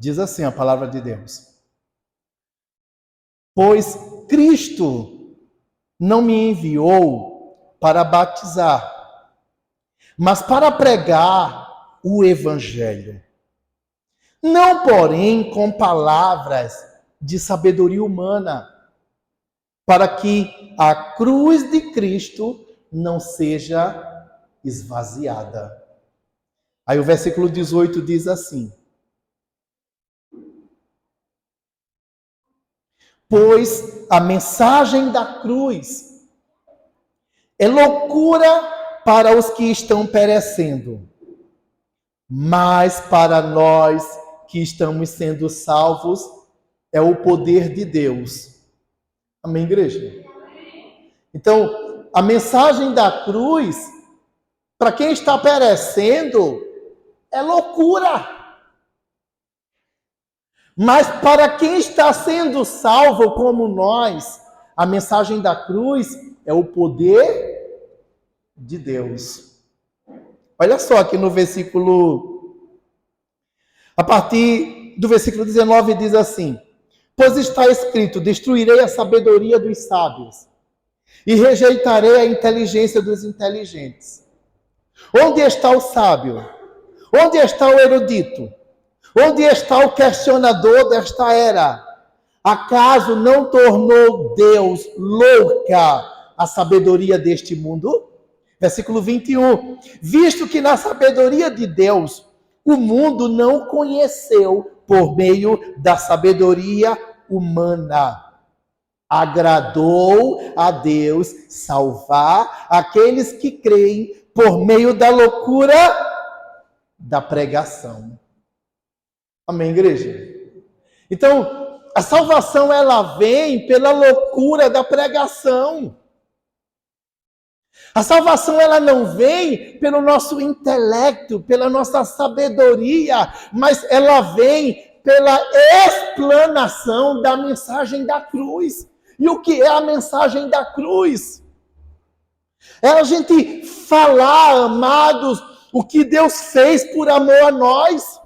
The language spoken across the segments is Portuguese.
Diz assim a palavra de Deus: pois Cristo não me enviou para batizar, mas para pregar o evangelho. Não, porém, com palavras de sabedoria humana, para que a cruz de Cristo não seja esvaziada. Aí o versículo 18 diz assim: pois a mensagem da cruz é loucura para os que estão perecendo, mas para nós que estamos sendo salvos é o poder de Deus. Amém, igreja? Então, a mensagem da cruz, para quem está perecendo, é loucura. Mas para quem está sendo salvo como nós, a mensagem da cruz é o poder de Deus. Olha só aqui no versículo, a partir do versículo 19 diz assim: pois está escrito, destruirei a sabedoria dos sábios e rejeitarei a inteligência dos inteligentes. Onde está o sábio? Onde está o erudito? Onde está o questionador desta era? Acaso não tornou Deus louca a sabedoria deste mundo? Versículo 21. Visto que na sabedoria de Deus, o mundo não conheceu por meio da sabedoria humana. Agradou a Deus salvar aqueles que creem por meio da loucura da pregação. Amém, igreja? Então, a salvação, ela vem pela loucura da pregação. A salvação, ela não vem pelo nosso intelecto, pela nossa sabedoria, mas ela vem pela explanação da mensagem da cruz. E o que é a mensagem da cruz? É a gente falar, amados, o que Deus fez por amor a nós.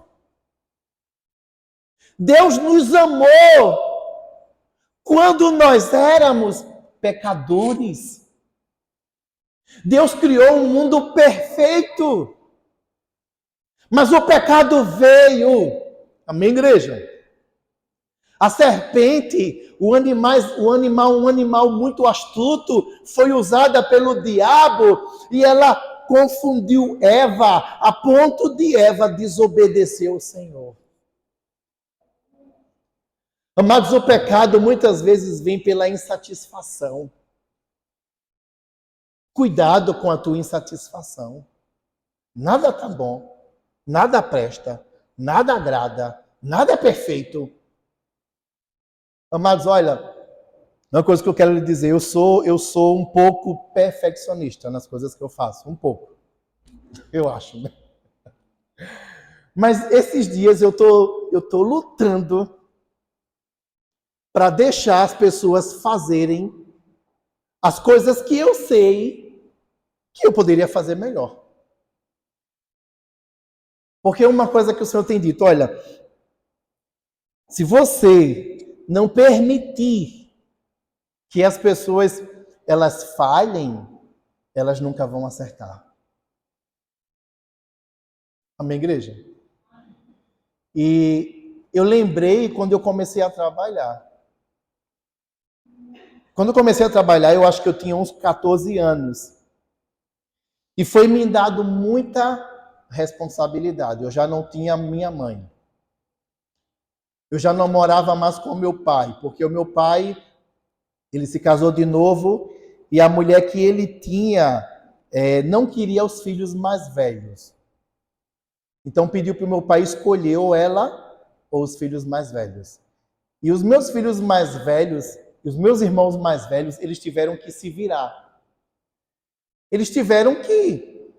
Deus nos amou quando nós éramos pecadores. Deus criou um mundo perfeito. Mas o pecado veio. Amém, igreja? A serpente, um animal muito astuto, foi usada pelo diabo e ela confundiu Eva, a ponto de Eva desobedecer ao Senhor. Amados, o pecado muitas vezes vem pela insatisfação. Cuidado com a tua insatisfação. Nada está bom, nada presta, nada agrada, nada é perfeito. Amados, olha, uma coisa que eu quero lhe dizer, eu sou um pouco perfeccionista nas coisas que eu faço, um pouco. Eu acho, né? Mas esses dias eu tô lutando para deixar as pessoas fazerem as coisas que eu sei que eu poderia fazer melhor. Porque uma coisa que o Senhor tem dito, olha, se você não permitir que as pessoas elas falhem, elas nunca vão acertar. Amém, igreja? E eu lembrei quando eu comecei a trabalhar. Quando eu comecei a trabalhar, eu acho que eu tinha uns 14 anos. E foi me dado muita responsabilidade. Eu já não tinha minha mãe. Eu já não morava mais com o meu pai, porque o meu pai, ele se casou de novo e a mulher que ele tinha não queria os filhos mais velhos. Então pediu para o meu pai escolher ou ela ou os filhos mais velhos. E os meus filhos mais velhos, os meus irmãos mais velhos, eles tiveram que se virar. Eles tiveram que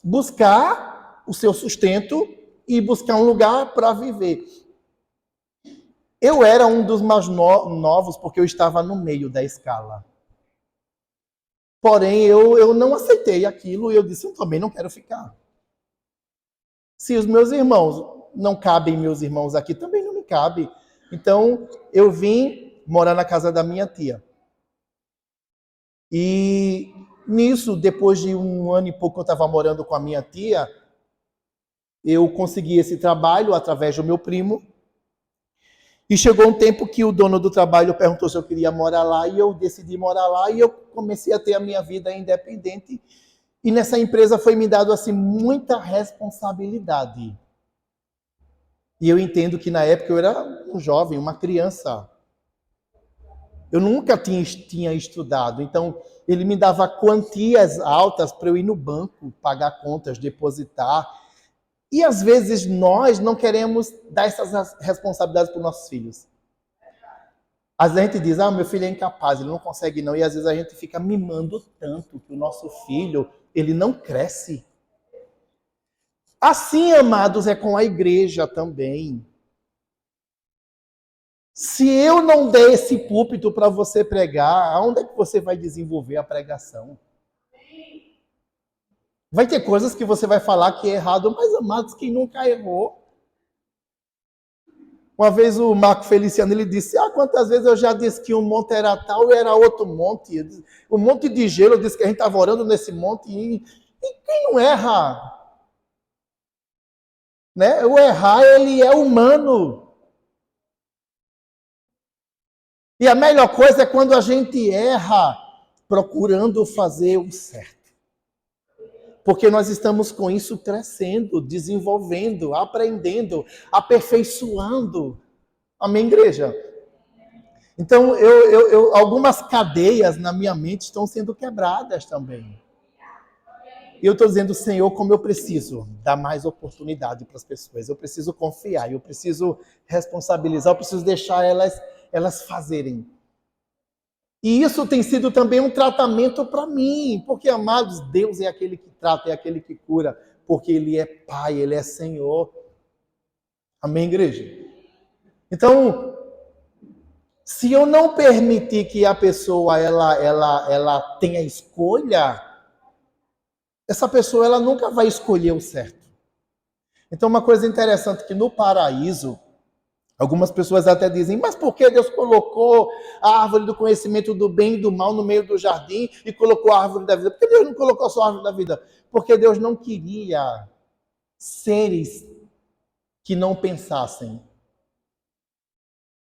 buscar o seu sustento e buscar um lugar para viver. Eu era um dos mais novos porque eu estava no meio da escala. Porém, eu não aceitei aquilo e eu disse, eu também não quero ficar. Se os meus irmãos, não cabem meus irmãos aqui, também não me cabe. Então, eu vim morar na casa da minha tia. E nisso, depois de 1 ano e pouco eu estava morando com a minha tia, eu consegui esse trabalho através do meu primo. E chegou um tempo que o dono do trabalho perguntou se eu queria morar lá, e eu decidi morar lá, e eu comecei a ter a minha vida independente. E nessa empresa foi me dado assim muita responsabilidade. E eu entendo que na época eu era um jovem, uma criança. Eu nunca tinha estudado, então ele me dava quantias altas para eu ir no banco, pagar contas, depositar. E às vezes nós não queremos dar essas responsabilidades para os nossos filhos. Às vezes a gente diz, meu filho é incapaz, ele não consegue não. E às vezes a gente fica mimando tanto que o nosso filho, ele não cresce. Assim, amados, é com a igreja também. Se eu não der esse púlpito para você pregar, aonde é que você vai desenvolver a pregação? Vai ter coisas que você vai falar que é errado, mas, amados, quem nunca errou? Uma vez o Marco Feliciano, ele disse, quantas vezes eu já disse que um monte era tal e era outro monte. Um monte de gelo, eu disse que a gente estava orando nesse monte. E quem não erra? Né? O errar, ele é humano. E a melhor coisa é quando a gente erra procurando fazer o certo. Porque nós estamos com isso crescendo, desenvolvendo, aprendendo, aperfeiçoando. Amém, igreja? Então, algumas cadeias na minha mente estão sendo quebradas também. E eu estou dizendo, Senhor, como eu preciso dar mais oportunidade para as pessoas. Eu preciso confiar, eu preciso responsabilizar, eu preciso deixar elas fazerem. E isso tem sido também um tratamento para mim, porque, amados, Deus é aquele que trata, é aquele que cura, porque Ele é Pai, Ele é Senhor. Amém, igreja? Então, se eu não permitir que a pessoa ela tenha escolha, essa pessoa ela nunca vai escolher o certo. Então, uma coisa interessante é que no paraíso, algumas pessoas até dizem, mas por que Deus colocou a árvore do conhecimento do bem e do mal no meio do jardim e colocou a árvore da vida? Por que Deus não colocou só a árvore da vida? Porque Deus não queria seres que não pensassem,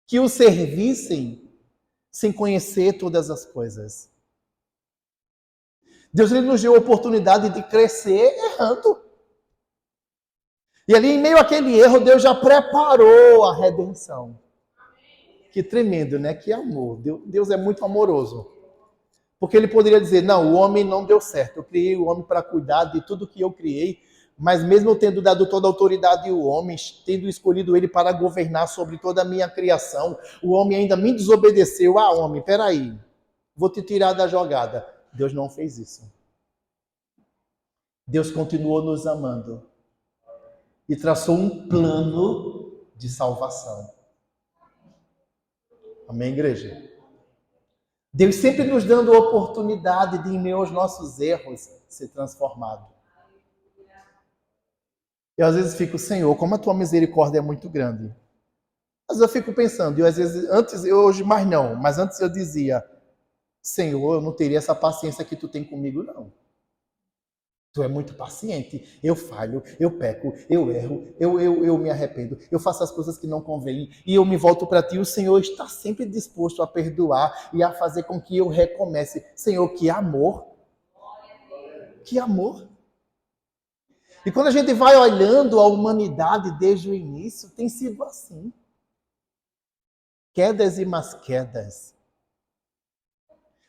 que o servissem sem conhecer todas as coisas. Deus ele nos deu a oportunidade de crescer errando. E ali, em meio àquele erro, Deus já preparou a redenção. Que tremendo, né? Que amor. Deus é muito amoroso. Porque ele poderia dizer, não, o homem não deu certo. Eu criei o homem para cuidar de tudo que eu criei, mas mesmo eu tendo dado toda a autoridade ao homem, tendo escolhido ele para governar sobre toda a minha criação, o homem ainda me desobedeceu. Homem, peraí, vou te tirar da jogada. Deus não fez isso. Deus continuou nos amando. E traçou um plano de salvação. Amém, igreja? Deus sempre nos dando a oportunidade de, em meio aos nossos erros, ser transformado. Eu às vezes fico, Senhor, como a tua misericórdia é muito grande. Mas eu fico pensando, às vezes, hoje mais não, mas antes eu dizia, Senhor, eu não teria essa paciência que tu tem comigo, não. Tu é muito paciente. Eu falho, eu peco, eu erro, eu me arrependo, eu faço as coisas que não convêm e eu me volto para ti. O Senhor está sempre disposto a perdoar e a fazer com que eu recomece. Senhor, que amor! Que amor! E quando a gente vai olhando a humanidade desde o início, tem sido assim. Quedas e mais quedas.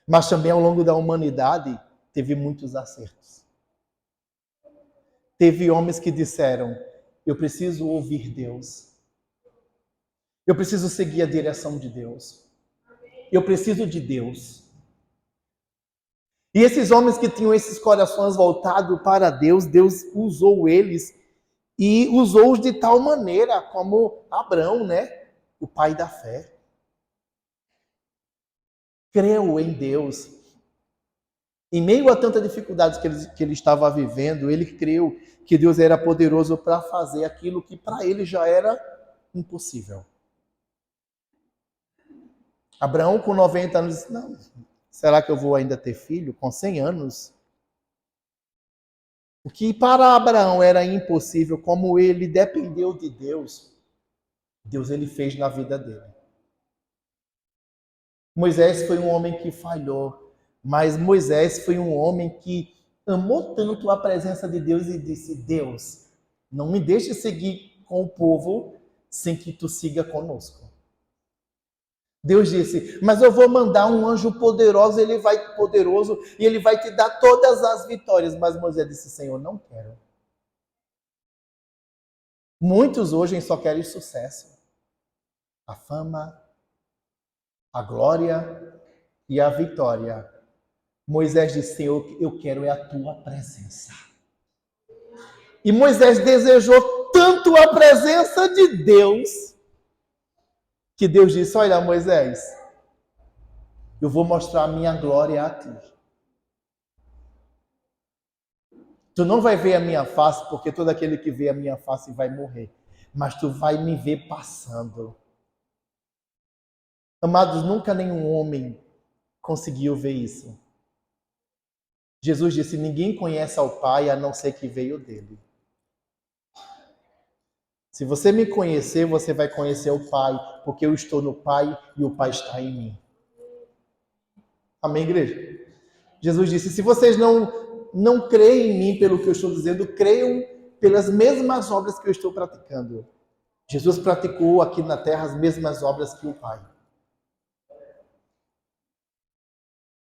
Mas também ao longo da humanidade teve muitos acertos. Teve homens que disseram, eu preciso ouvir Deus. Eu preciso seguir a direção de Deus. Eu preciso de Deus. E esses homens que tinham esses corações voltados para Deus, Deus usou eles e usou-os de tal maneira como Abraão, né? O pai da fé. Creu em Deus. Em meio a tantas dificuldades que ele estava vivendo, ele creu que Deus era poderoso para fazer aquilo que para ele já era impossível. Abraão, com 90 anos, disse, não, será que eu vou ainda ter filho? Com 100 anos? O que para Abraão era impossível, como ele dependeu de Deus, Deus ele fez na vida dele. Moisés foi um homem que falhou, mas Moisés foi um homem que amou tanto a presença de Deus e disse, Deus, não me deixe seguir com o povo sem que tu siga conosco. Deus disse, mas eu vou mandar um anjo poderoso, poderoso, e ele vai te dar todas as vitórias. Mas Moisés disse, Senhor, não quero. Muitos hoje só querem sucesso. A fama, a glória e a vitória. Moisés disse, Senhor, eu quero é a tua presença. E Moisés desejou tanto a presença de Deus, que Deus disse, olha Moisés, eu vou mostrar a minha glória a ti. Tu não vai ver a minha face, porque todo aquele que vê a minha face vai morrer. Mas tu vai me ver passando. Amados, nunca nenhum homem conseguiu ver isso. Jesus disse, ninguém conhece ao Pai a não ser que veio dele. Se você me conhecer, você vai conhecer o Pai, porque eu estou no Pai e o Pai está em mim. Amém, igreja? Jesus disse, se vocês não creem em mim pelo que eu estou dizendo, creiam pelas mesmas obras que eu estou praticando. Jesus praticou aqui na terra as mesmas obras que o Pai.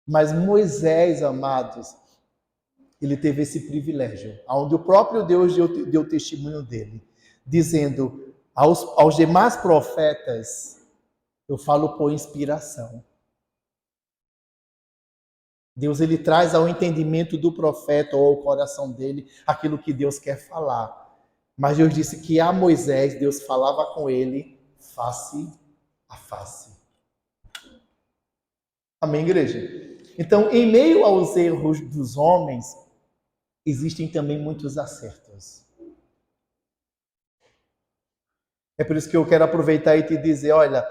Mas Moisés, amados, ele teve esse privilégio, onde o próprio Deus deu testemunho dele, dizendo aos demais profetas, eu falo por inspiração. Deus ele traz ao entendimento do profeta ou ao coração dele aquilo que Deus quer falar. Mas Deus disse que a Moisés, Deus falava com ele face a face. Amém, igreja? Então, em meio aos erros dos homens, existem também muitos acertos. É por isso que eu quero aproveitar e te dizer, olha,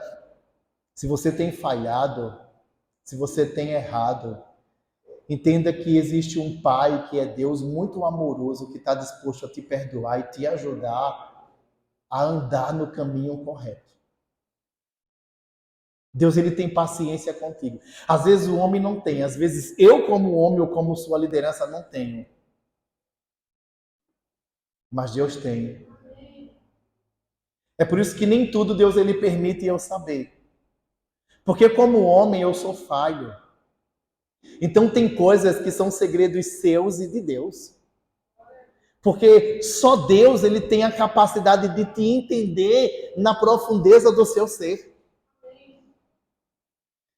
se você tem falhado, se você tem errado, entenda que existe um Pai que é Deus muito amoroso, que está disposto a te perdoar e te ajudar a andar no caminho correto. Deus ele tem paciência contigo. Às vezes o homem não tem, às vezes eu como homem ou como sua liderança não tenho. Mas Deus tem. É por isso que nem tudo Deus ele permite eu saber. Porque como homem eu sou falho. Então tem coisas que são segredos seus e de Deus. Porque só Deus ele tem a capacidade de te entender na profundeza do seu ser.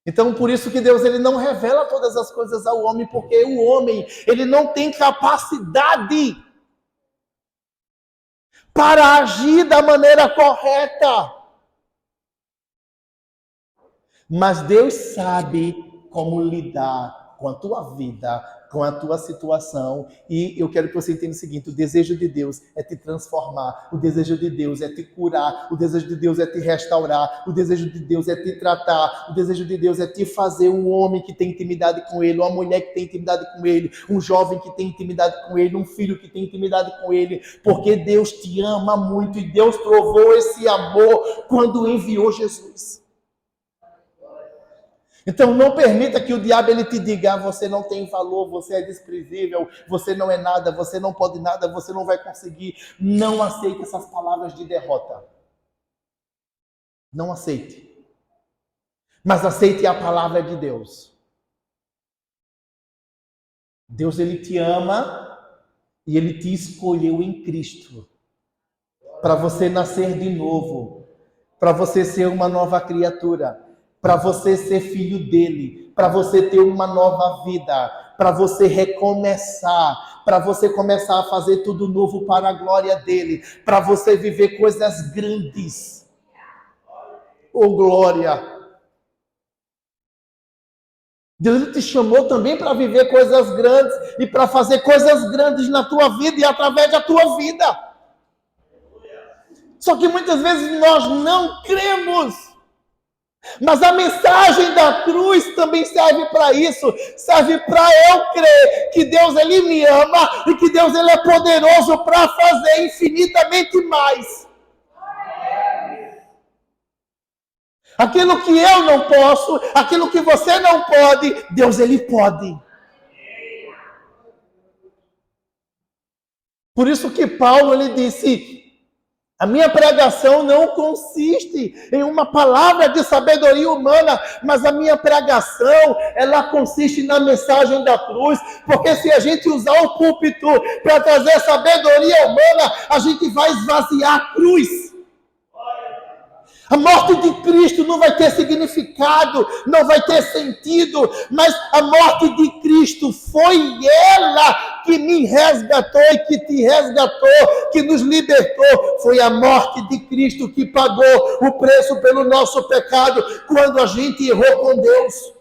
Então por isso que Deus ele não revela todas as coisas ao homem, porque o homem ele não tem capacidade para agir da maneira correta. Mas Deus sabe como lidar com a tua vida, com a tua situação. E eu quero que você entenda o seguinte, o desejo de Deus é te transformar, o desejo de Deus é te curar, o desejo de Deus é te restaurar, o desejo de Deus é te tratar, o desejo de Deus é te fazer um homem que tem intimidade com Ele, uma mulher que tem intimidade com Ele, um jovem que tem intimidade com Ele, um filho que tem intimidade com Ele, porque Deus te ama muito e Deus provou esse amor quando enviou Jesus. Então não permita que o diabo ele te diga, você não tem valor, você é desprezível, você não é nada, você não pode nada, você não vai conseguir. Não aceite essas palavras de derrota. Não aceite. Mas aceite a palavra de Deus. Deus ele te ama e ele te escolheu em Cristo para você nascer de novo, para você ser uma nova criatura, para você ser filho dele, para você ter uma nova vida, para você recomeçar, para você começar a fazer tudo novo para a glória dele, para você viver coisas grandes. Oh, glória! Deus te chamou também para viver coisas grandes e para fazer coisas grandes na tua vida e através da tua vida. Só que muitas vezes nós não cremos. Mas a mensagem da cruz também serve para isso. Serve para eu crer que Deus, Ele me ama e que Deus, Ele é poderoso para fazer infinitamente mais. Aquilo que eu não posso, aquilo que você não pode, Deus, Ele pode. Por isso que Paulo, ele disse: a minha pregação não consiste em uma palavra de sabedoria humana, mas a minha pregação, ela consiste na mensagem da cruz, porque se a gente usar o púlpito para trazer sabedoria humana, a gente vai esvaziar a cruz. A morte de Cristo não vai ter significado, não vai ter sentido, mas a morte de Cristo foi ela que me resgatou e que te resgatou, que nos libertou. Foi a morte de Cristo que pagou o preço pelo nosso pecado quando a gente errou com Deus.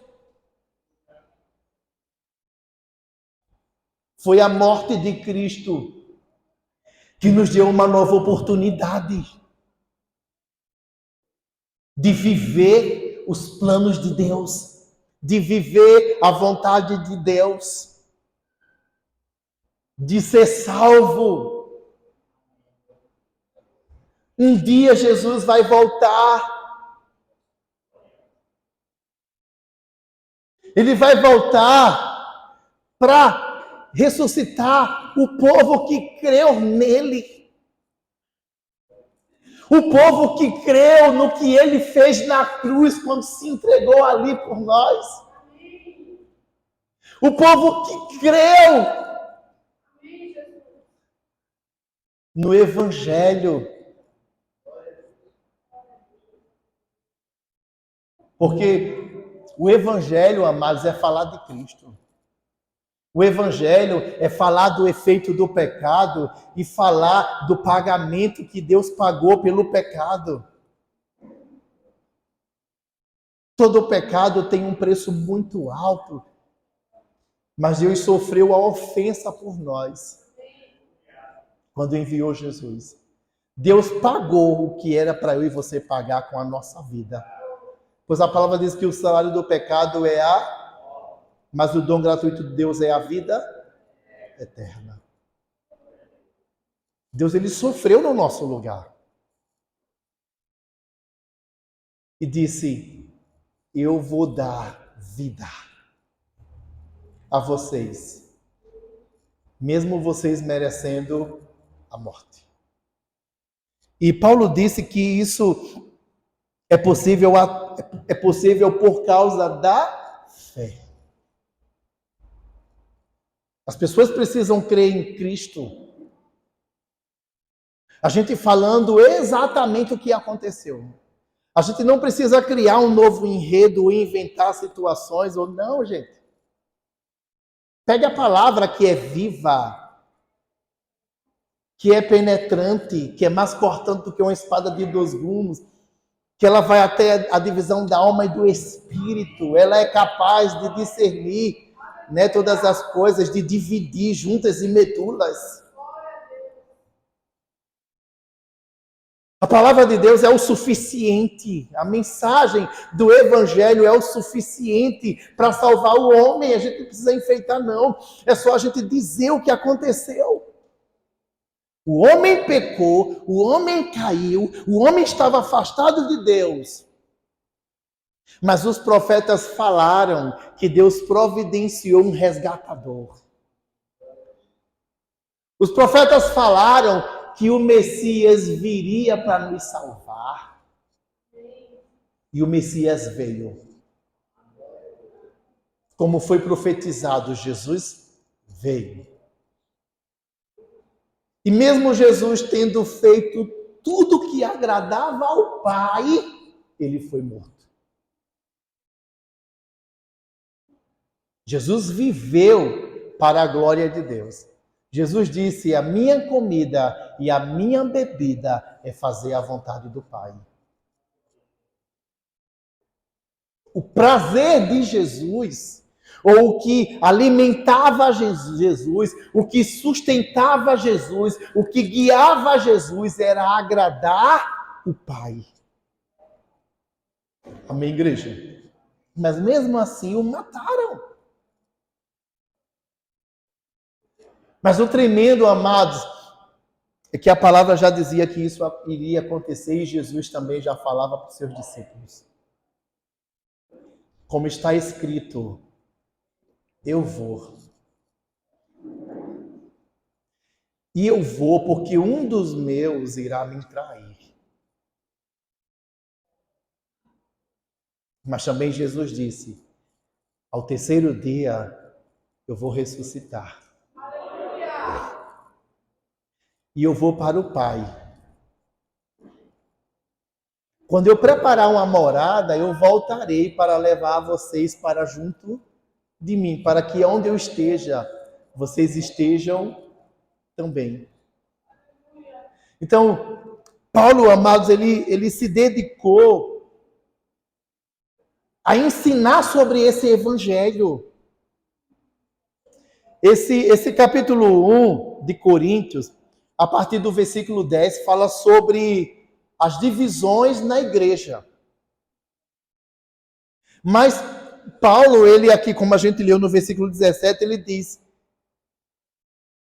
Foi a morte de Cristo que nos deu uma nova oportunidade de viver os planos de Deus, de viver a vontade de Deus, de ser salvo. Um dia Jesus vai voltar. Ele vai voltar para ressuscitar o povo que creu nele. O povo que creu no que Ele fez na cruz quando se entregou ali por nós. O povo que creu no Evangelho. Porque o Evangelho, amados, é falar de Cristo. O Evangelho é falar do efeito do pecado e falar do pagamento que Deus pagou pelo pecado. Todo pecado tem um preço muito alto, mas Deus sofreu a ofensa por nós quando enviou Jesus. Deus pagou o que era para eu e você pagar com a nossa vida. Pois a palavra diz que o salário do pecado é mas o dom gratuito de Deus é a vida eterna. Deus, Ele sofreu no nosso lugar. E disse: eu vou dar vida a vocês, mesmo vocês merecendo a morte. E Paulo disse que isso é possível por causa da fé. As pessoas precisam crer em Cristo. A gente falando exatamente o que aconteceu. A gente não precisa criar um novo enredo ou inventar situações, ou não, gente. Pegue a palavra que é viva, que é penetrante, que é mais cortante do que uma espada de 2 gumes, que ela vai até a divisão da alma e do espírito. Ela é capaz de discernir, né, todas as coisas, de dividir juntas e medulas. A palavra de Deus é o suficiente. A mensagem do Evangelho é o suficiente para salvar o homem. A gente não precisa enfeitar, não. É só a gente dizer o que aconteceu. O homem pecou, o homem caiu, o homem estava afastado de Deus. Mas os profetas falaram que Deus providenciou um resgatador. Os profetas falaram que o Messias viria para nos salvar. E o Messias veio. Como foi profetizado, Jesus veio. E mesmo Jesus tendo feito tudo que agradava ao Pai, ele foi morto. Jesus viveu para a glória de Deus. Jesus disse: a minha comida e a minha bebida é fazer a vontade do Pai. O prazer de Jesus ou o que alimentava Jesus, o que sustentava Jesus, o que guiava Jesus era agradar o Pai. Amém, igreja? Mas mesmo assim o mataram. Mas o tremendo, amados, é que a palavra já dizia que isso iria acontecer e Jesus também já falava para os seus discípulos. Como está escrito, eu vou. E eu vou porque um dos meus irá me trair. Mas também Jesus disse, ao terceiro dia eu vou ressuscitar. E eu vou para o Pai. Quando eu preparar uma morada, eu voltarei para levar vocês para junto de mim, para que onde eu esteja, vocês estejam também. Então, Paulo, amados, ele se dedicou a ensinar sobre esse evangelho. Esse capítulo 1 de Coríntios, a partir do versículo 10, fala sobre as divisões na igreja. Mas Paulo, ele aqui, como a gente leu no versículo 17, ele diz: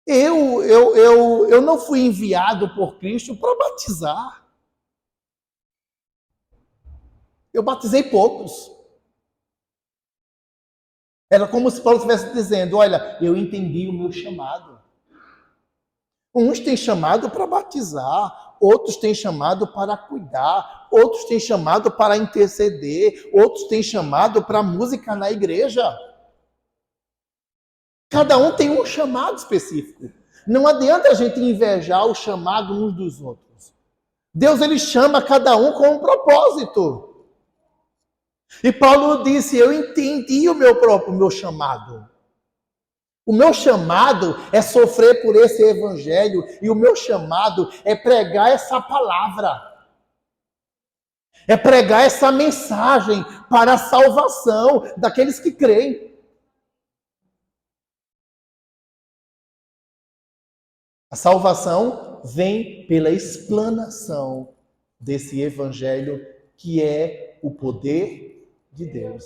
Eu não fui enviado por Cristo para batizar. Eu batizei poucos. Era como se Paulo estivesse dizendo: olha, eu entendi o meu chamado. Uns têm chamado para batizar, outros têm chamado para cuidar, outros têm chamado para interceder, outros têm chamado para música na igreja. Cada um tem um chamado específico. Não adianta a gente invejar o chamado uns dos outros. Deus, ele chama cada um com um propósito. E Paulo disse, eu entendi o meu chamado. O meu chamado é sofrer por esse evangelho e o meu chamado é pregar essa palavra. É pregar essa mensagem para a salvação daqueles que creem. A salvação vem pela explanação desse evangelho que é o poder de Deus.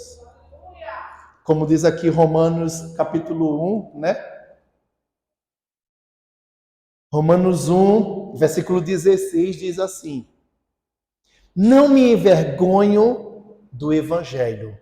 Como diz aqui Romanos capítulo 1, né? Romanos 1, versículo 16 diz assim: não me envergonho do evangelho,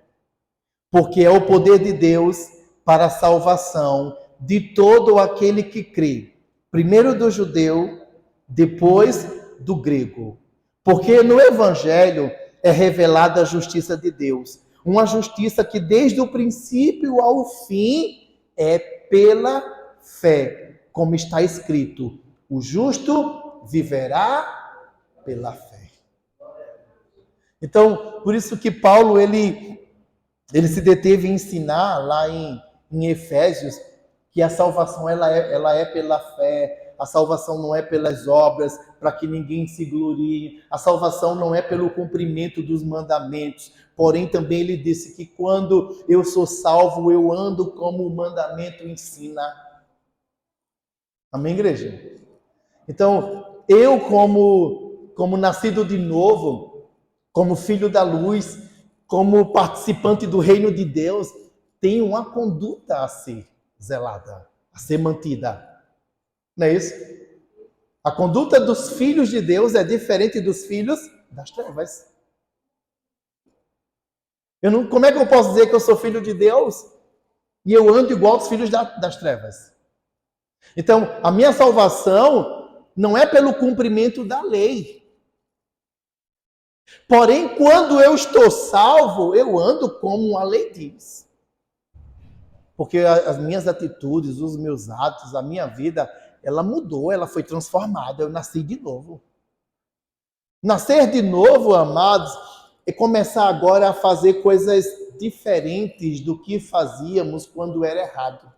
porque é o poder de Deus para a salvação de todo aquele que crê. Primeiro do judeu, depois do grego. Porque no evangelho é revelada a justiça de Deus. Uma justiça que desde o princípio ao fim é pela fé. Como está escrito, o justo viverá pela fé. Então, por isso que Paulo, ele se deteve em ensinar lá em Efésios que a salvação ela é pela fé, a salvação não é pelas obras, para que ninguém se glorie, a salvação não é pelo cumprimento dos mandamentos, porém também ele disse que quando eu sou salvo, eu ando como o mandamento ensina. Amém, igreja? Então, eu como nascido de novo, como filho da luz, como participante do reino de Deus, tenho uma conduta a ser zelada, a ser mantida. Não é isso? A conduta dos filhos de Deus é diferente dos filhos das trevas. Como é que eu posso dizer que eu sou filho de Deus e eu ando igual aos filhos das trevas? Então, a minha salvação não é pelo cumprimento da lei. Porém, quando eu estou salvo, eu ando como a lei diz. Porque as minhas atitudes, os meus atos, a minha vida, ela mudou, ela foi transformada, eu nasci de novo. Nascer de novo, amados, é começar agora a fazer coisas diferentes do que fazíamos quando era errado.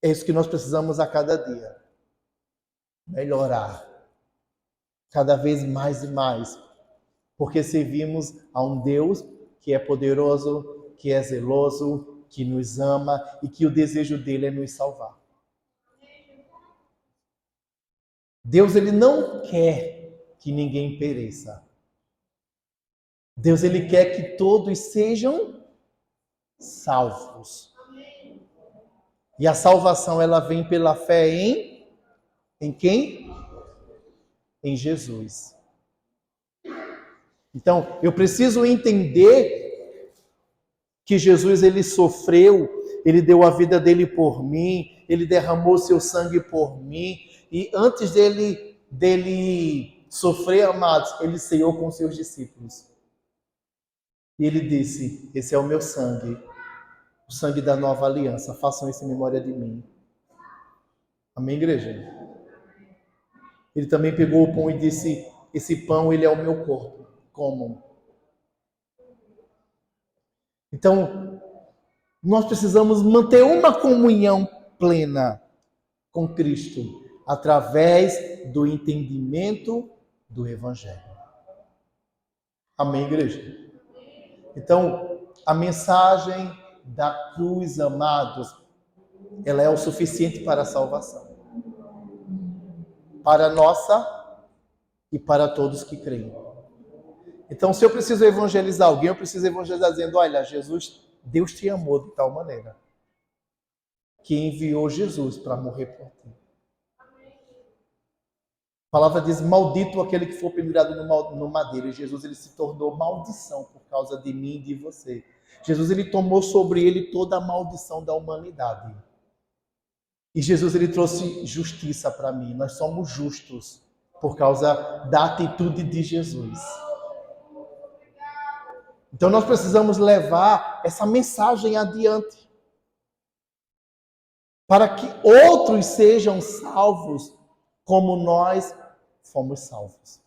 É isso que nós precisamos a cada dia. Melhorar. Cada vez mais e mais. Porque servimos a um Deus que é poderoso, que é zeloso, que nos ama e que o desejo dele é nos salvar. Deus, ele não quer que ninguém pereça. Deus, ele quer que todos sejam salvos. E a salvação, ela vem pela fé em quem? Em Jesus. Então, eu preciso entender que Jesus, ele sofreu, ele deu a vida dele por mim, ele derramou seu sangue por mim, e antes dele sofrer, amados, ele ceiou com seus discípulos. E ele disse: esse é o meu sangue, o sangue da nova aliança, façam isso em memória de mim. Amém, igreja? Ele também pegou o pão e disse: esse pão, ele é o meu corpo, comam. Então, nós precisamos manter uma comunhão plena com Cristo, através do entendimento do Evangelho. Amém, igreja? Então, a mensagem da cruz, amados, ela é o suficiente para a salvação. Para a nossa e para todos que creem. Então, se eu preciso evangelizar alguém, eu preciso evangelizar dizendo: olha, Jesus, Deus te amou de tal maneira que enviou Jesus para morrer por ti. A palavra diz: maldito aquele que for pendurado no madeiro. E Jesus, ele se tornou maldição por causa de mim e de você. Jesus, ele tomou sobre ele toda a maldição da humanidade. E Jesus, ele trouxe justiça para mim. Nós somos justos por causa da atitude de Jesus. Então nós precisamos levar essa mensagem adiante, para que outros sejam salvos como nós fomos salvos.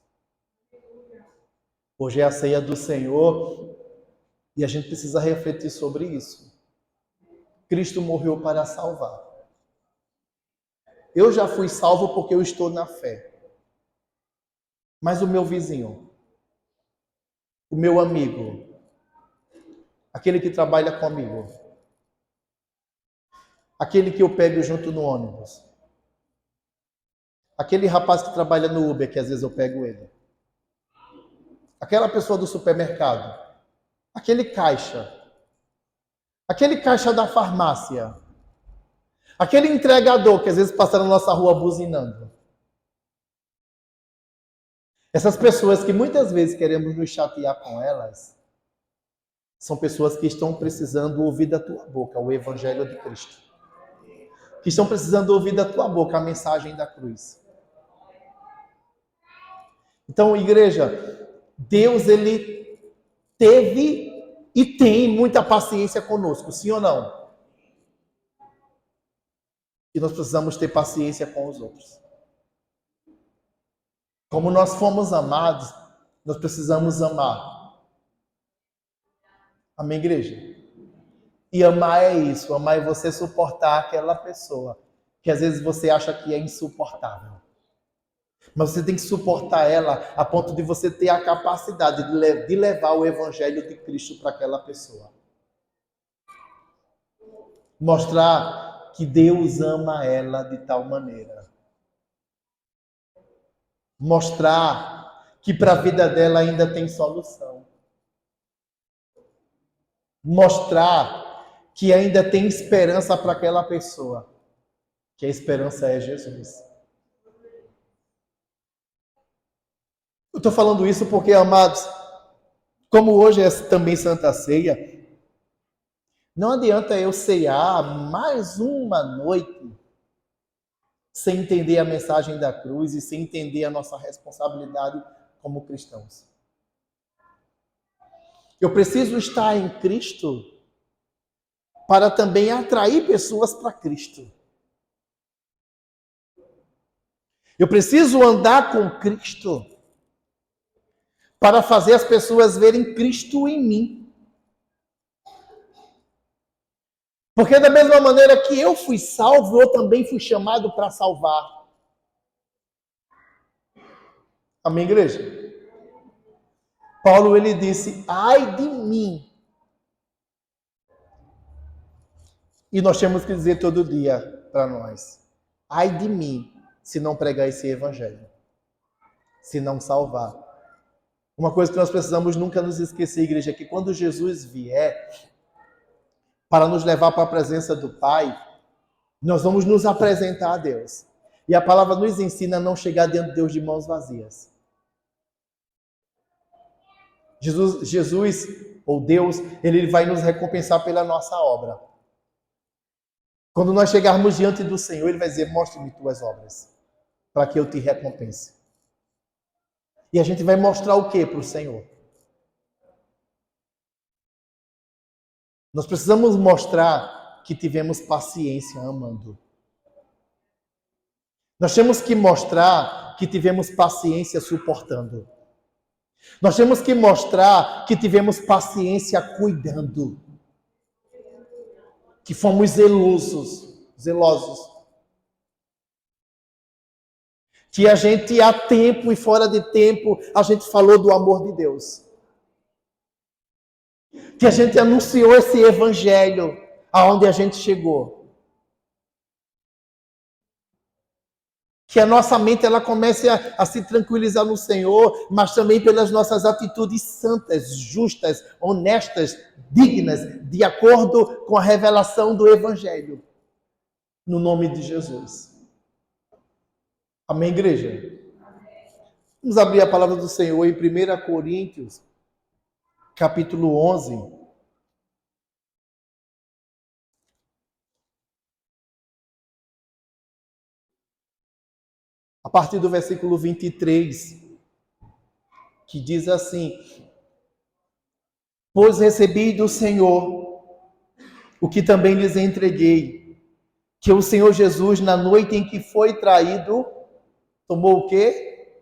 Hoje é a ceia do Senhor e a gente precisa refletir sobre isso. Cristo morreu para salvar. Eu já fui salvo porque eu estou na fé. Mas o meu vizinho, o meu amigo, aquele que trabalha comigo, aquele que eu pego junto no ônibus, aquele rapaz que trabalha no Uber, que às vezes eu pego ele, aquela pessoa do supermercado, aquele caixa da farmácia, aquele entregador que às vezes passa na nossa rua buzinando. Essas pessoas que muitas vezes queremos nos chatear com elas, são pessoas que estão precisando ouvir da tua boca o Evangelho de Cristo. Que estão precisando ouvir da tua boca a mensagem da cruz. Então, igreja, Deus, ele teve e tem muita paciência conosco, sim ou não? E nós precisamos ter paciência com os outros. Como nós fomos amados, nós precisamos amar. Amém, igreja? E amar é isso, amar é você suportar aquela pessoa que às vezes você acha que é insuportável. Mas você tem que suportar ela a ponto de você ter a capacidade de levar o Evangelho de Cristo para aquela pessoa. Mostrar que Deus ama ela de tal maneira. Mostrar que para a vida dela ainda tem solução. Mostrar que ainda tem esperança para aquela pessoa. Que a esperança é Jesus. Eu estou falando isso porque, amados, como hoje é também Santa Ceia, não adianta eu ceiar mais uma noite sem entender a mensagem da cruz e sem entender a nossa responsabilidade como cristãos. Eu preciso estar em Cristo para também atrair pessoas para Cristo. Eu preciso andar com Cristo para fazer as pessoas verem Cristo em mim. Porque da mesma maneira que eu fui salvo, eu também fui chamado para salvar. Amém, igreja? Paulo, ele disse, ai de mim. E nós temos que dizer todo dia para nós, ai de mim, se não pregar esse evangelho, se não salvar. Uma coisa que nós precisamos nunca nos esquecer, igreja, é que quando Jesus vier para nos levar para a presença do Pai, nós vamos nos apresentar a Deus. E a palavra nos ensina a não chegar diante de Deus de mãos vazias. Jesus, ou Deus, ele vai nos recompensar pela nossa obra. Quando nós chegarmos diante do Senhor, ele vai dizer, mostre-me tuas obras, para que eu te recompense. E a gente vai mostrar o que para o Senhor? Nós precisamos mostrar que tivemos paciência amando. Nós temos que mostrar que tivemos paciência suportando. Nós temos que mostrar que tivemos paciência cuidando. Que fomos zelosos. Que a gente, há tempo e fora de tempo, a gente falou do amor de Deus. Que a gente anunciou esse evangelho aonde a gente chegou. Que a nossa mente ela comece a se tranquilizar no Senhor, mas também pelas nossas atitudes santas, justas, honestas, dignas, de acordo com a revelação do evangelho. No nome de Jesus. Amém, igreja? Vamos abrir a palavra do Senhor em 1 Coríntios, capítulo 11. A partir do versículo 23, que diz assim: pois recebi do Senhor o que também lhes entreguei, que o Senhor Jesus, na noite em que foi traído, tomou o quê?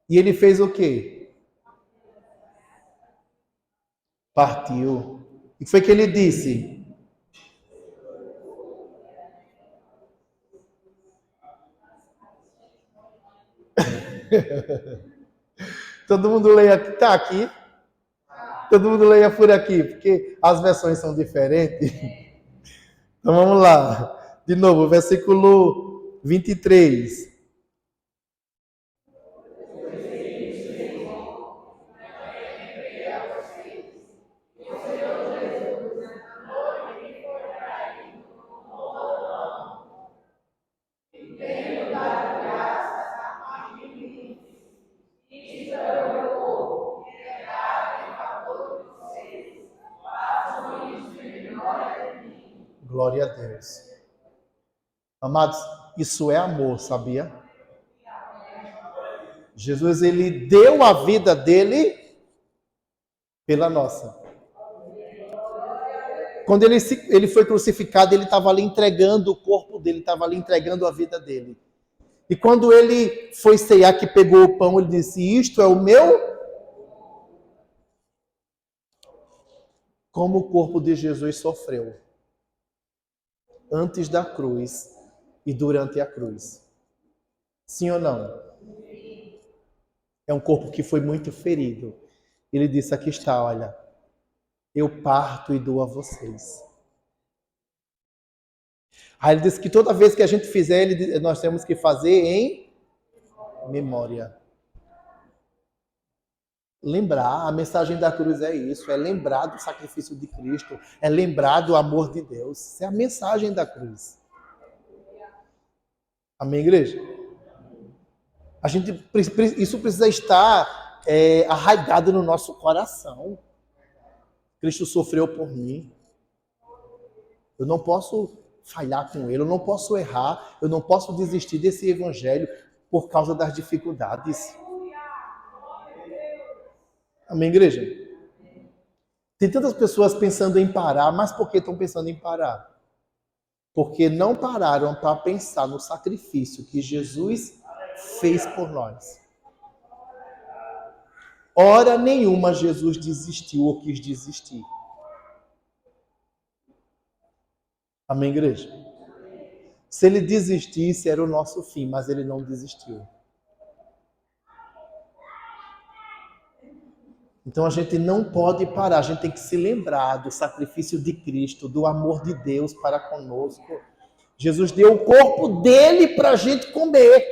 E ele fez o quê? Partiu. E foi que ele disse? Todo mundo leia, tá aqui? Todo mundo leia por aqui, porque as versões são diferentes. Então vamos lá. De novo, versículo 23. Glória a Deus. Amados, isso é amor, sabia? Jesus, ele deu a vida dele pela nossa. Quando ele foi crucificado, ele estava ali entregando o corpo dele, estava ali entregando a vida dele. E quando ele foi ceiar, que pegou o pão, ele disse, isto é o meu... Como o corpo de Jesus sofreu antes da cruz e durante a cruz. Sim ou não? É um corpo que foi muito ferido. Ele disse, aqui está, olha, eu parto e dou a vocês. Aí ele disse que toda vez que a gente fizer, nós temos que fazer em memória. Lembrar, a mensagem da cruz é isso, é lembrar do sacrifício de Cristo, é lembrar do amor de Deus. Isso é a mensagem da cruz. Amém, igreja? Isso precisa estar arraigado no nosso coração. Cristo sofreu por mim. Eu não posso falhar com ele, eu não posso errar, eu não posso desistir desse evangelho por causa das dificuldades. Amém, igreja? Tem tantas pessoas pensando em parar, mas por que estão pensando em parar? Porque não pararam para pensar no sacrifício que Jesus fez por nós. Hora nenhuma Jesus desistiu ou quis desistir. Amém, igreja? Se ele desistisse, era o nosso fim, mas ele não desistiu. Então a gente não pode parar, a gente tem que se lembrar do sacrifício de Cristo, do amor de Deus para conosco. Jesus deu o corpo dele para a gente comer.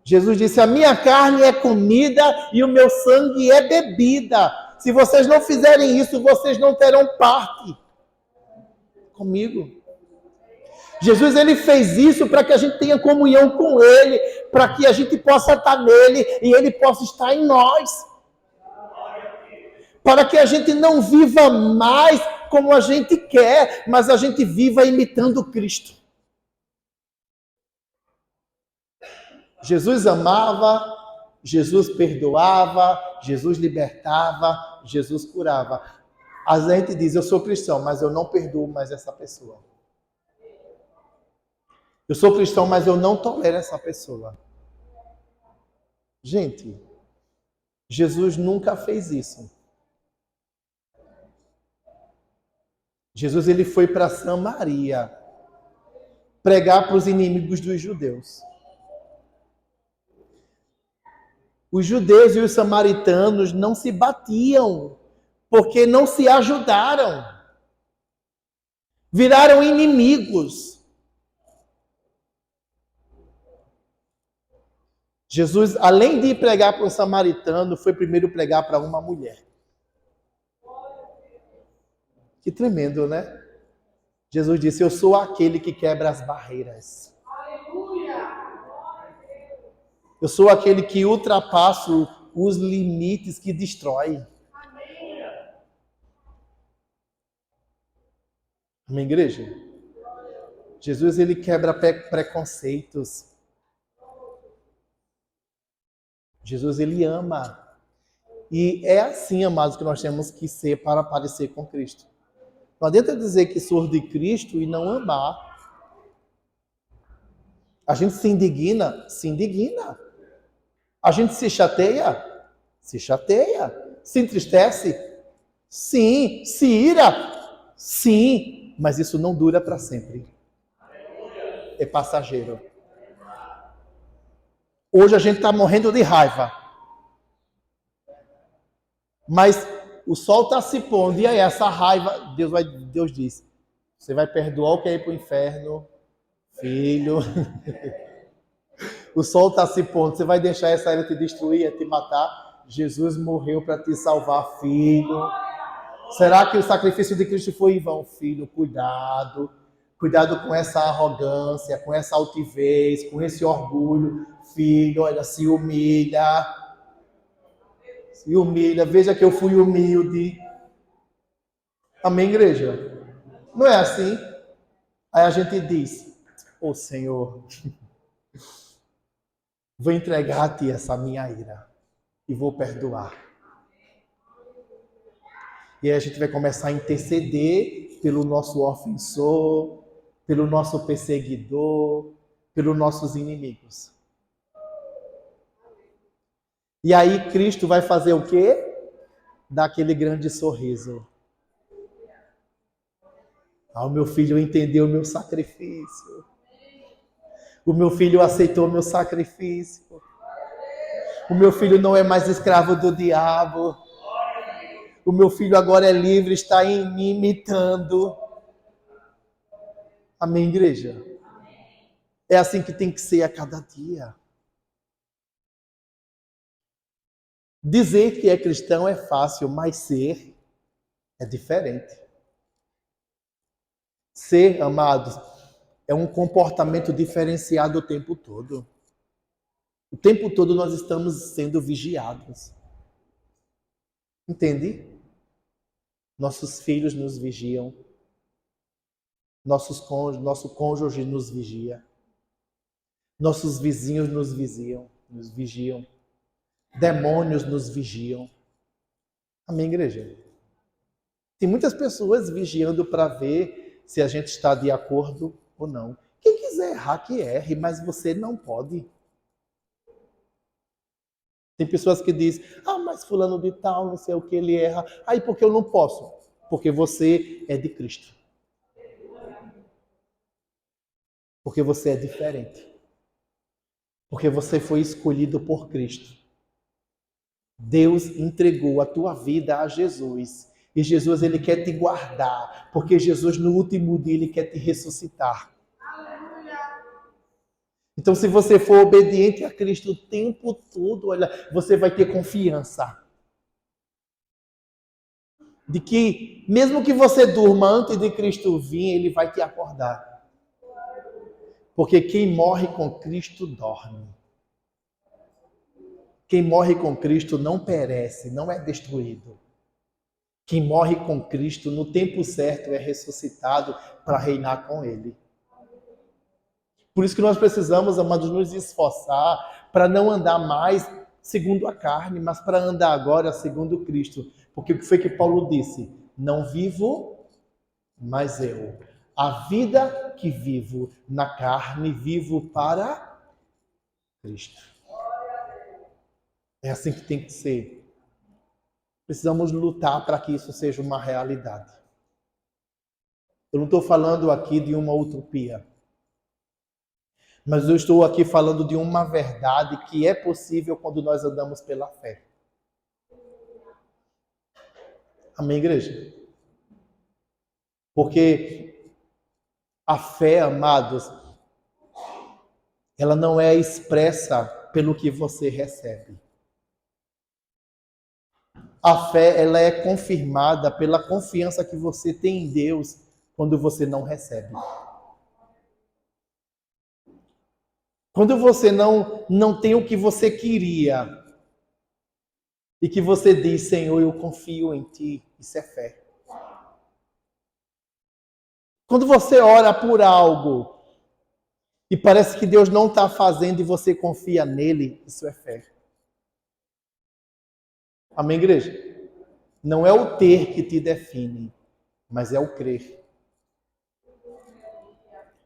Jesus disse: a minha carne é comida e o meu sangue é bebida. Se vocês não fizerem isso, vocês não terão parte comigo. Jesus, ele fez isso para que a gente tenha comunhão com ele, para que a gente possa estar nele e ele possa estar em nós. Para que a gente não viva mais como a gente quer, mas a gente viva imitando Cristo. Jesus amava, Jesus perdoava, Jesus libertava, Jesus curava. A gente diz: eu sou cristão, mas eu não perdoo mais essa pessoa. Eu sou cristão, mas eu não tolero essa pessoa. Gente, Jesus nunca fez isso. Jesus, ele foi para Samaria pregar para os inimigos dos judeus. Os judeus e os samaritanos não se batiam, porque não se ajudaram. Viraram inimigos. Jesus, além de ir pregar para um samaritano, foi primeiro pregar para uma mulher. Que tremendo, né? Jesus disse: eu sou aquele que quebra as barreiras. Eu sou aquele que ultrapassa os limites, que destrói. Amém, igreja? Jesus, ele quebra preconceitos. Jesus, ele ama. E é assim, amados, que nós temos que ser para parecer com Cristo. Não adianta dizer que sou de Cristo e não amar. A gente se indigna? Se indigna. A gente se chateia? Se chateia. Se entristece? Sim. Se ira? Sim. Mas isso não dura para sempre. É passageiro. Hoje a gente está morrendo de raiva. Mas o sol está se pondo, e aí essa raiva, Deus diz: você vai perdoar o que é ir para o inferno, filho? O sol está se pondo, você vai deixar essa era te destruir, te matar? Jesus morreu para te salvar, filho. Será que o sacrifício de Cristo foi em vão? Filho, cuidado. Cuidado com essa arrogância, com essa altivez, com esse orgulho. Filho, olha, se humilha. Se humilha, veja que eu fui humilde. Amém, igreja? Não é assim? Aí a gente diz: ô Senhor, vou entregar a Ti essa minha ira e vou perdoar. E aí a gente vai começar a interceder pelo nosso ofensor, pelo nosso perseguidor, pelos nossos inimigos. E aí Cristo vai fazer o quê? Dar aquele grande sorriso. O meu filho entendeu o meu sacrifício. O meu filho aceitou o meu sacrifício. O meu filho não é mais escravo do diabo. O meu filho agora é livre, está em me imitando. Amém, igreja? É assim que tem que ser a cada dia. Dizer que é cristão é fácil, mas ser é diferente. Ser, amados, é um comportamento diferenciado o tempo todo. O tempo todo nós estamos sendo vigiados. Entende? Nossos filhos nos vigiam. Nosso cônjuge nos vigia. Nossos vizinhos nos vigiam. Demônios nos vigiam. Amém, igreja? Tem muitas pessoas vigiando para ver se a gente está de acordo ou não. Quem quiser errar, que erre, mas você não pode. Tem pessoas que dizem: mas fulano de tal, não sei o que, ele erra. Aí porque eu não posso? Porque você é de Cristo. Porque você é diferente. Porque você foi escolhido por Cristo. Deus entregou a tua vida a Jesus. E Jesus, ele quer te guardar, porque Jesus no último dia ele quer te ressuscitar. Então, se você for obediente a Cristo o tempo todo, olha, você vai ter confiança de que, mesmo que você durma antes de Cristo vir, ele vai te acordar. Porque quem morre com Cristo dorme. Quem morre com Cristo não perece, não é destruído. Quem morre com Cristo no tempo certo é ressuscitado para reinar com Ele. Por isso que nós precisamos, amados, nos esforçar para não andar mais segundo a carne, mas para andar agora segundo Cristo. Porque o que foi que Paulo disse? Não vivo, mas eu. A vida que vivo na carne, vivo para Cristo. É assim que tem que ser. Precisamos lutar para que isso seja uma realidade. Eu não estou falando aqui de uma utopia. Mas eu estou aqui falando de uma verdade que é possível quando nós andamos pela fé. Amém, igreja? Porque a fé, amados, ela não é expressa pelo que você recebe. A fé, ela é confirmada pela confiança que você tem em Deus quando você não recebe. Quando você não tem o que você queria e que você diz, Senhor, eu confio em Ti, isso é fé. Quando você ora por algo e parece que Deus não está fazendo e você confia nele, isso é fé. Amém, igreja? Não é o ter que te define, mas é o crer.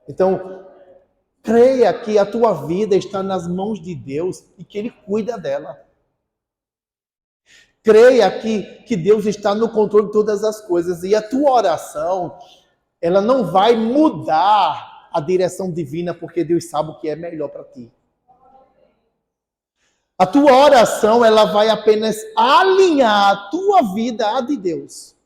Então, creia que a tua vida está nas mãos de Deus e que Ele cuida dela. Creia que Deus está no controle de todas as coisas e a tua oração, ela não vai mudar a direção divina porque Deus sabe o que é melhor para ti. A tua oração, ela vai apenas alinhar a tua vida à de Deus.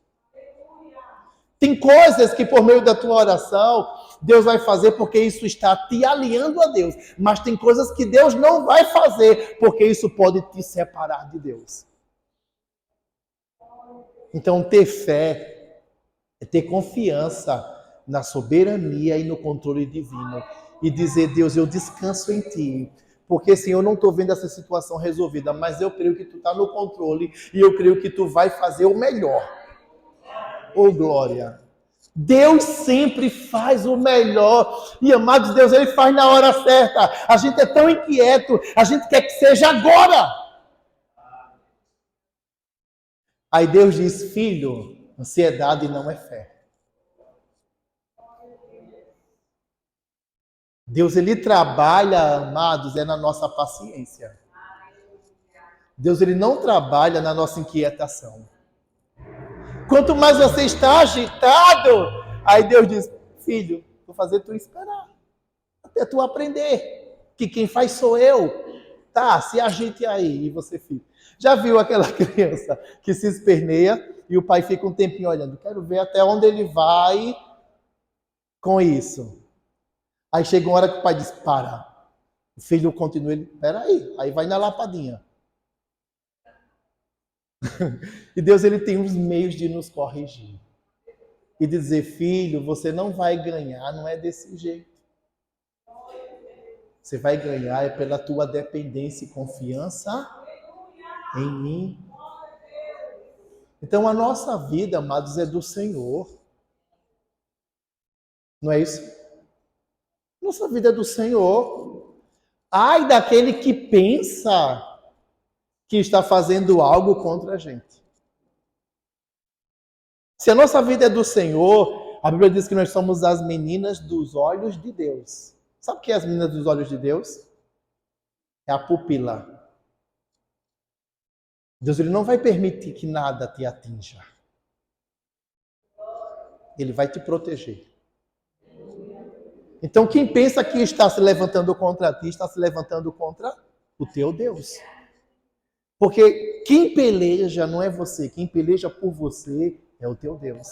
Tem coisas que por meio da tua oração, Deus vai fazer porque isso está te alinhando a Deus. Mas tem coisas que Deus não vai fazer porque isso pode te separar de Deus. Então, ter fé é ter confiança na soberania e no controle divino. E dizer, Deus, eu descanso em Ti. Porque, Senhor, eu não estou vendo essa situação resolvida, mas eu creio que Tu está no controle e eu creio que Tu vai fazer o melhor. Oh, glória! Deus sempre faz o melhor. E, amados, Deus, Ele faz na hora certa. A gente é tão inquieto, a gente quer que seja agora. Aí Deus diz, filho, ansiedade não é fé. Deus, Ele trabalha, amados, é na nossa paciência. Deus, Ele não trabalha na nossa inquietação. Quanto mais você está agitado, aí Deus diz, filho, vou fazer tu esperar, até tu aprender, que quem faz sou eu. Tá, se agite aí, e você fica. Já viu aquela criança que se esperneia e o pai fica um tempinho olhando, quero ver até onde ele vai com isso. Aí chega uma hora que o pai diz, para. O filho continua, ele, peraí, aí vai na lapadinha. E Deus, ele tem os meios de nos corrigir. E dizer, filho, você não vai ganhar, não é desse jeito. Você vai ganhar é pela tua dependência e confiança em mim. Então a nossa vida, amados, é do Senhor. Não é isso? Nossa vida é do Senhor. Ai daquele que pensa que está fazendo algo contra a gente. Se a nossa vida é do Senhor, a Bíblia diz que nós somos as meninas dos olhos de Deus. Sabe o que é as meninas dos olhos de Deus? É a pupila. Deus, ele não vai permitir que nada te atinja. Ele vai te proteger. Então, quem pensa que está se levantando contra ti, está se levantando contra o teu Deus. Porque quem peleja não é você, quem peleja por você é o teu Deus.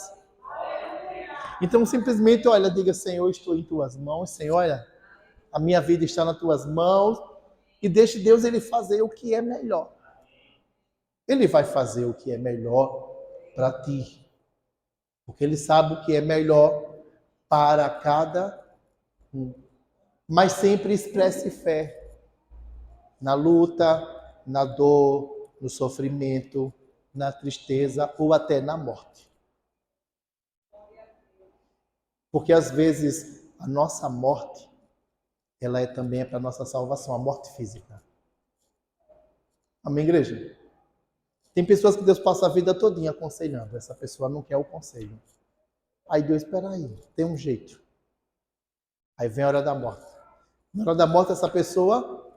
Então simplesmente, olha, diga, Senhor, estou em tuas mãos, Senhor, olha, a minha vida está nas tuas mãos, e deixe Deus ele fazer o que é melhor. Ele vai fazer o que é melhor para ti, porque ele sabe o que é melhor para cada um. Mas sempre expresse fé na luta, na dor, no sofrimento, na tristeza ou até na morte. Porque às vezes a nossa morte, ela também é para a nossa salvação, a morte física. Amém, igreja? Tem pessoas que Deus passa a vida todinha aconselhando. Essa pessoa não quer o conselho. Aí Deus, espera aí, tem um jeito. Aí vem a hora da morte. Na hora da morte, essa pessoa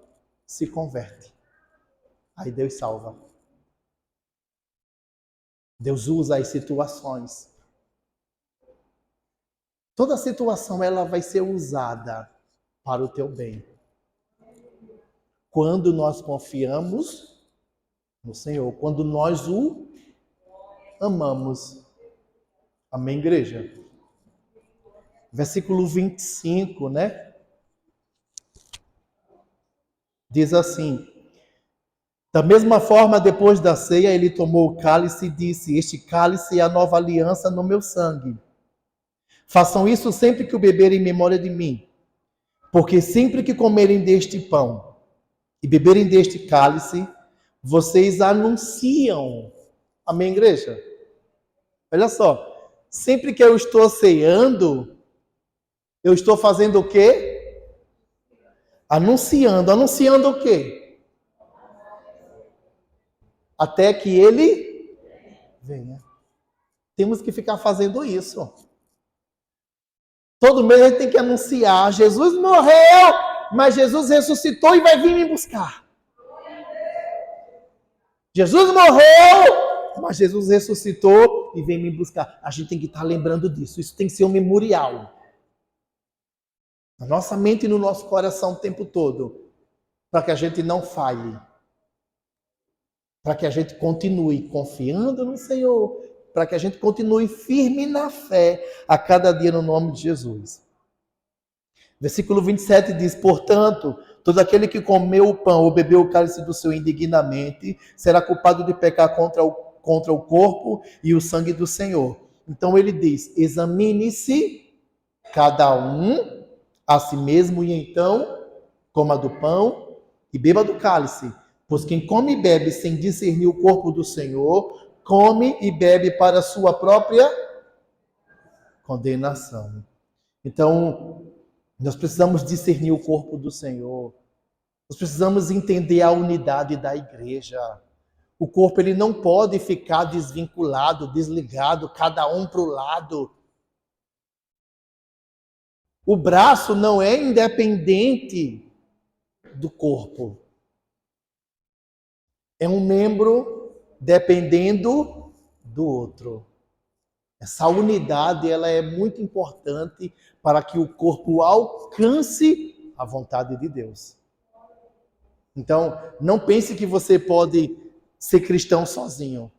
se converte. Aí Deus salva. Deus usa as situações. Toda situação ela vai ser usada para o teu bem. Quando nós confiamos no Senhor, quando nós o amamos. Amém, igreja? Versículo 25, né? Diz assim: da mesma forma, depois da ceia, ele tomou o cálice e disse: este cálice é a nova aliança no meu sangue. Façam isso sempre que o beberem em memória de mim. Porque sempre que comerem deste pão e beberem deste cálice, vocês anunciam. Amém, igreja? Olha só. Sempre que eu estou ceando, eu estou fazendo o quê? Anunciando. Anunciando o quê? Até que ele venha. Temos que ficar fazendo isso. Todo mês a gente tem que anunciar: Jesus morreu, mas Jesus ressuscitou e vai vir me buscar. Jesus morreu, mas Jesus ressuscitou e vem me buscar. A gente tem que estar lembrando disso. Isso tem que ser um memorial. Na nossa mente e no nosso coração o tempo todo. Para que a gente não falhe. Para que a gente continue confiando no Senhor. Para que a gente continue firme na fé a cada dia no nome de Jesus. Versículo 27 diz: portanto, todo aquele que comeu o pão ou bebeu o cálice do Senhor indignamente será culpado de pecar contra o corpo e o sangue do Senhor. Então ele diz: examine-se cada um a si mesmo e então coma do pão e beba do cálice. Pois quem come e bebe sem discernir o corpo do Senhor, come e bebe para a sua própria condenação. Então, nós precisamos discernir o corpo do Senhor. Nós precisamos entender a unidade da igreja. O corpo ele não pode ficar desvinculado, desligado, cada um para o lado. O braço não é independente do corpo. É um membro dependendo do outro. Essa unidade ela é muito importante para que o corpo alcance a vontade de Deus. Então, não pense que você pode ser cristão sozinho.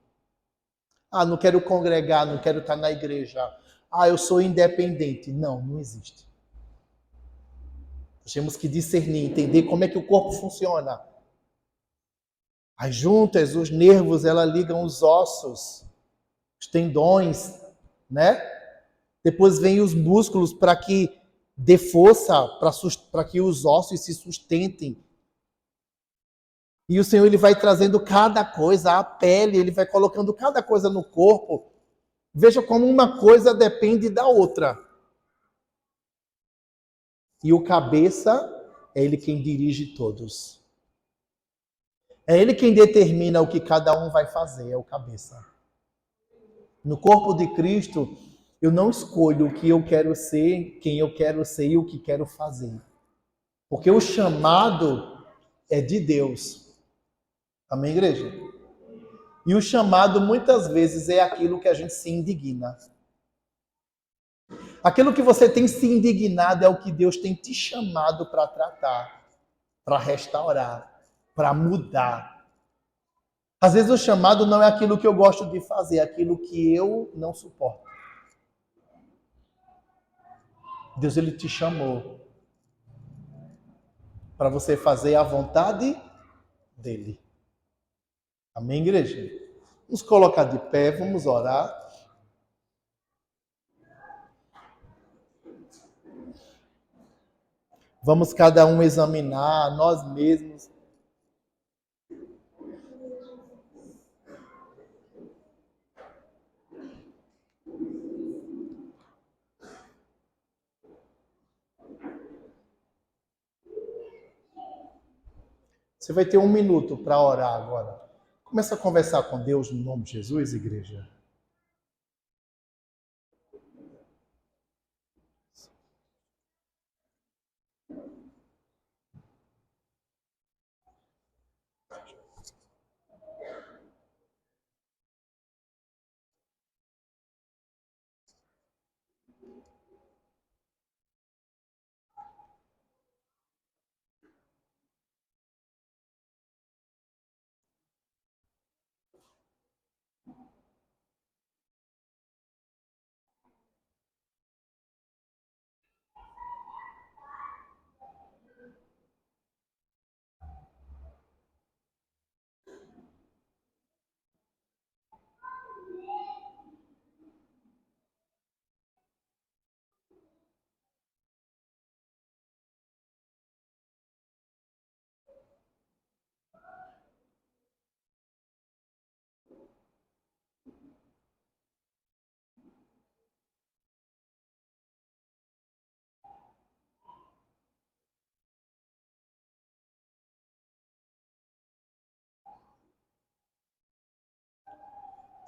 Ah, não quero congregar, não quero estar na igreja. Ah, eu sou independente. Não, não existe. Nós temos que discernir, entender como é que o corpo funciona. As juntas, os nervos, elas ligam os ossos, os tendões, né? Depois vem os músculos para que dê força, para que os ossos se sustentem. E o Senhor ele vai trazendo cada coisa, a pele, ele vai colocando cada coisa no corpo. Veja como uma coisa depende da outra. E o cabeça é ele quem dirige todos. É ele quem determina o que cada um vai fazer, é o cabeça. No corpo de Cristo, eu não escolho o que eu quero ser, quem eu quero ser e o que quero fazer. Porque o chamado é de Deus. Amém, igreja? E o chamado, muitas vezes, é aquilo que a gente se indigna. Aquilo que você tem se indignado é o que Deus tem te chamado para tratar, para restaurar, para mudar. Às vezes o chamado não é aquilo que eu gosto de fazer, é aquilo que eu não suporto. Deus, ele te chamou para você fazer a vontade dele. Amém, igreja? Vamos colocar de pé, vamos orar. Vamos cada um examinar nós mesmos. Você vai ter 1 minuto para orar agora. Começa a conversar com Deus no nome de Jesus, igreja.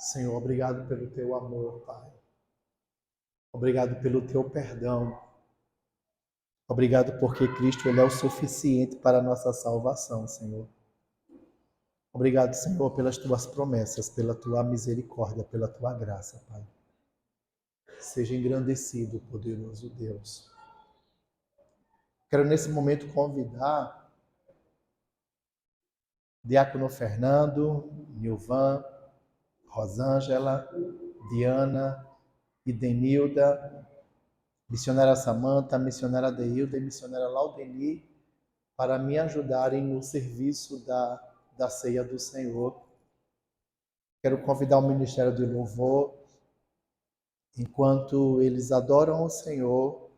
Senhor, obrigado pelo teu amor, Pai. Obrigado pelo teu perdão. Obrigado porque Cristo ele é o suficiente para a nossa salvação, Senhor. Obrigado, Senhor, pelas tuas promessas, pela tua misericórdia, pela tua graça, Pai. Seja engrandecido, poderoso Deus. Quero nesse momento convidar Diácono Fernando, Nilvan, Rosângela, Diana e Denilda, missionária Samanta, missionária Deilda e missionária Laudeni, para me ajudarem no serviço da ceia do Senhor. Quero convidar o Ministério do Louvor, enquanto eles adoram o Senhor,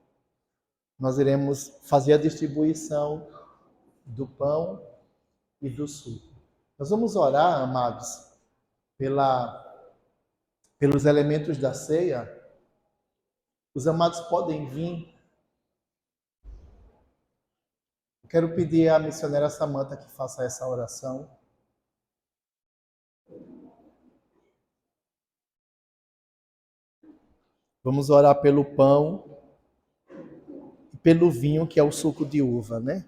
nós iremos fazer a distribuição do pão e do suco. Nós vamos orar, amados, pelos elementos da ceia. Os amados podem vir. Eu quero pedir à missionária Samanta que faça essa oração. Vamos orar pelo pão e pelo vinho, que é o suco de uva, né?